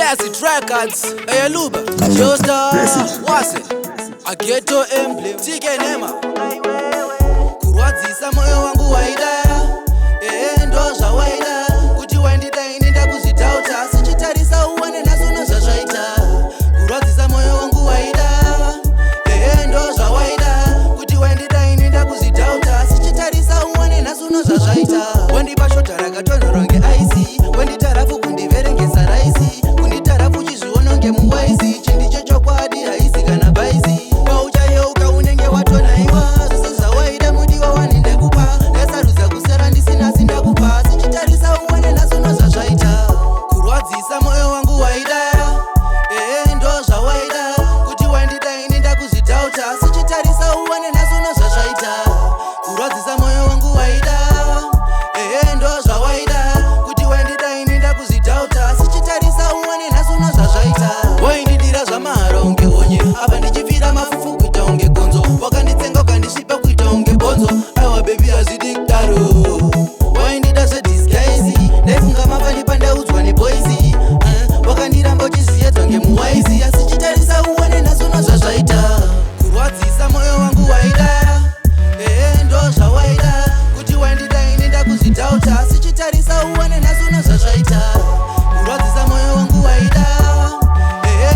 Blessed Records, Eyeluba, Joestar, Wase, Ageto Emblem, TK Nema. Kurwadzisa moyo wangu waida, ndo zvawaida. Kuti waindida ini ndakuzvidhauta, sichitarisa uone nasono zvazvaita. Kurwadzisa moyo wangu waida, ndo zvawaida. Kuti waindida ini ndakuzvidhauta, sichitarisa uone nasono zvazvaita. Wandipa shota rakatonhorwa ngeaisi, wanditarafu kundiverengesa raisi, kunditarafu chizviona ngemuwaisi, chindicho chokwadi haisi kana baisi. Wauchayeuka unenge watonaiwa, zvose zvawaida mudiwa wanendekupa, ndasarudza kusera ndisina sindakupa, sichitarisa uone nasono zvazvaita. Kurwadzisa moyo wangu waida, ndo zvawaida. Kuti waindida ini ndakuzvidhauta, sichitarisa uone nasono zvazvaita. Kurwadzisa moyo wangu waida, ndo zvawaida. Kuti waindida ini ndakuzvidhauta, sichitarisa uone nasono zvazvaita. Waindidira zvamahara unge honye, apa ndichifira mafufu kuita unge gonzo, wakanditsenga ukandisvipa kuita unge bonzo. Aiwa baby hazvidi kudaro, waindida zvedisguise, ndaifunga mafani pandaudzwa neboisi, wakandiramba uchizviedza ngemuwaisi, asi chitarisa uone nasono zvazvaita. Kurwadzisa moyo wangu waida, ndo zvawaida. Kuti waindida ini ndakuzvidhauta, sichitarisa uone nasono zvazvaita. Kurwadzisa moyo wangu waida,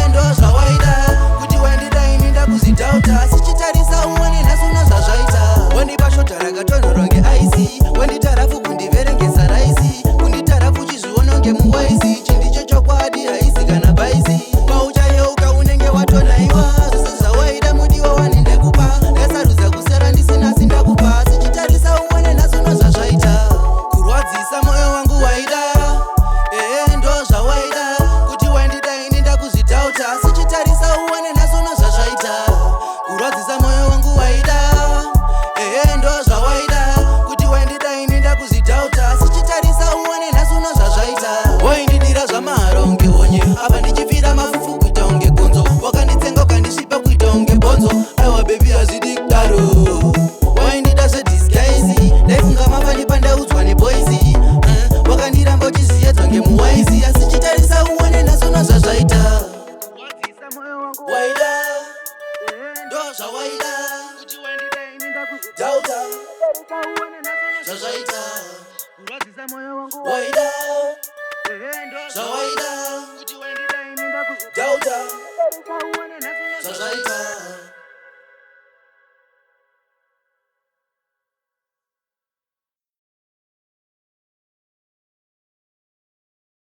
ndo zvawaida. Kuti waindida ini ndakuzvidhauta, sichitarisa uone nasono zvazvaita. Wandipa shota rakatonhorwa ngeaisi, wanditarafu kundiverengesa raisi, kunditarafu chizviona ngemuwaisi, chindicho chokwadi haisi kana baisi. Wauchayeuka unenge watonaiwa, zvose zvawaida mudiwa wanendekupa, ndasarudza kusera ndisina sindakupa, sichitarisa uone nasono zvazvaita. Kurwadzisa moyo wangu waida, ndo zvawaida. Kuti waindida ini ndakuzvidhauta, sichitarisa uone nasono zvazvaita. Kurwadzisa moyo wangu waida, ndo zvawaida. Kuti waindida ini ndakuzvidhauta, sichitarisa uone nasono zvazvaita. Waindidira zvamahara unge honye, apa ndichifira mafufu kuita unge gonzo, wakanditsenga ukandisvipa kuita unge bonzo. Aiwa baby hazvidi kudaro, waindida zvedisguise, ndaifunga mafani pandaudzwa neboisi, wakandiramba uchizviedza ngemuwaisi, asi chitarisa uone nasono zvazvaita. Kurwadzisa moyo wangu waida, ndo zvawaida. Kuti waindida ini ndakuzvidhauta, zvazvaita. Kurwadzisa moyo wangu waida, ndo zvawaida. Kuti waindida ini ndakuzvidhauta, zvazvaita.